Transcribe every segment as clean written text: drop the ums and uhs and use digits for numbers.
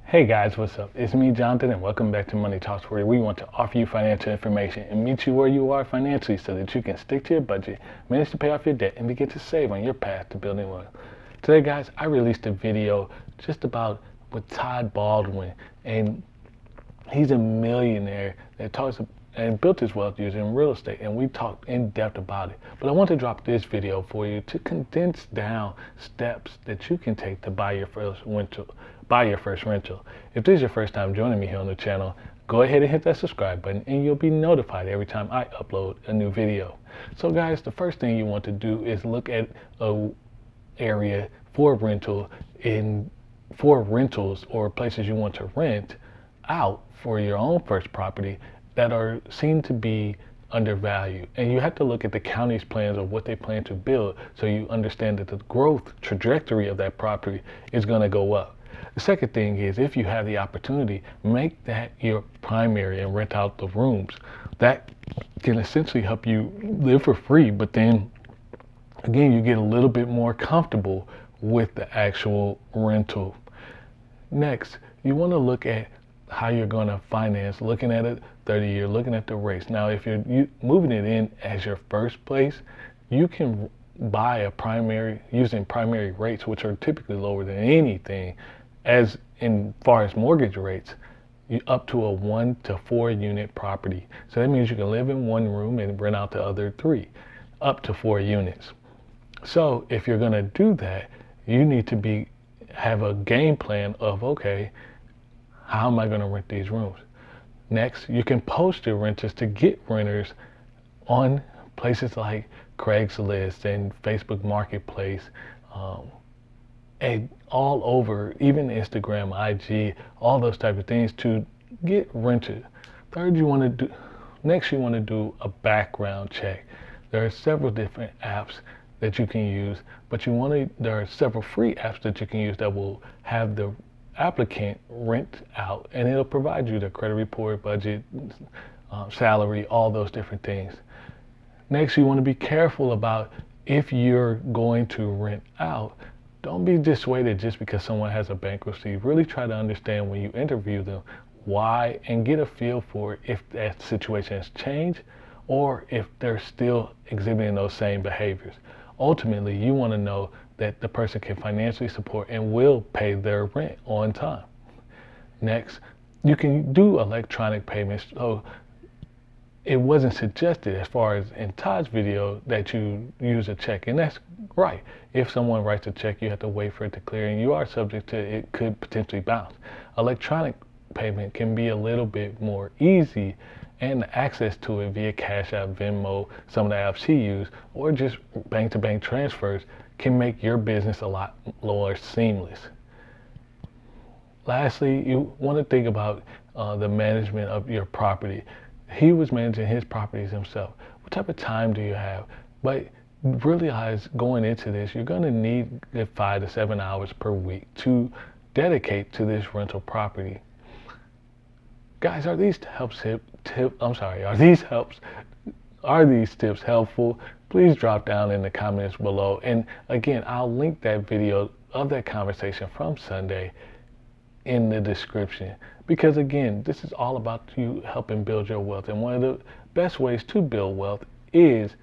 Hey guys, what's up? It's me, Jonathan, and welcome back to Money Talks, where we want to offer you financial information and meet you where you are financially so that you can stick to your budget, manage to pay off your debt, and begin to save on your path to building wealth. Today, guys, I released a video just about with Todd Baldwin, and he's a millionaire that talks and built his wealth using real estate, and we talked in depth about it. But I want to drop this video for you to condense down steps that you can take to buy your first rental. If this is your first time joining me here on the channel, go ahead and hit that subscribe button and you'll be notified every time I upload a new video. So guys, the first thing you want to do is look at a area for rentals or places you want to rent out for your own first property that are seen to be undervalued. And you have to look at the county's plans of what they plan to build so you understand that the growth trajectory of that property is going to go up. The second thing is, if you have the opportunity, make that your primary and rent out the rooms. That can essentially help you live for free, but then again, you get a little bit more comfortable with the actual rental. Next, you want to look at how you're going to finance, looking at it 30-year, looking at the rates. Now, if you're moving it in as your first place, you can buy a primary using primary rates, which are typically lower than anything, as in far as mortgage rates, up to a 1 to 4 unit property. So that means you can live in one room and rent out the other 3, up to 4 units. So if you're going to do that, you need to have a game plan of, okay, how am I going to rent these rooms? Next, you can post your renters to get renters on places like Craigslist and Facebook Marketplace, and all over, even Instagram, IG, all those type of things to get rented. Third, you want to do a background check. There are several different apps that you can use, but there are several free apps that you can use that will have the applicant rent out, and it'll provide you the credit report, budget, salary, all those different things. Next, you want to be careful about if you're going to rent out. Don't be dissuaded just because someone has a bankruptcy. Really try to understand when you interview them why, and get a feel for if that situation has changed or if they're still exhibiting those same behaviors. Ultimately, you want to know that the person can financially support and will pay their rent on time. Next, you can do electronic payments. So it wasn't suggested, as far as in Todd's video, that you use a check, and that's right. If someone writes a check, you have to wait for it to clear, and you are subject to it could potentially bounce. Electronic payment can be a little bit more easy, and access to it via Cash App, Venmo, some of the apps he used, or just bank-to-bank transfers can make your business a lot more seamless. Lastly, you want to think about the management of your property. He was managing his properties himself. What type of time do you have? But realize going into this, you're going to need 5 to 7 hours per week to dedicate to this rental property. Guys, are these tips helpful? Please drop down in the comments below. And again, I'll link that video of that conversation from Sunday in the description, because again, this is all about you helping build your wealth. And one of the best ways to build wealth is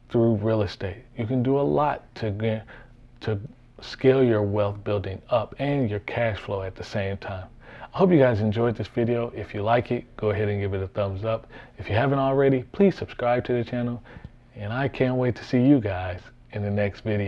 through real estate. You can do a lot to scale your wealth building up and your cash flow at the same time. I hope you guys enjoyed this video. If you like it, go ahead and give it a thumbs up. If you haven't already, please subscribe to the channel. And I can't wait to see you guys in the next video.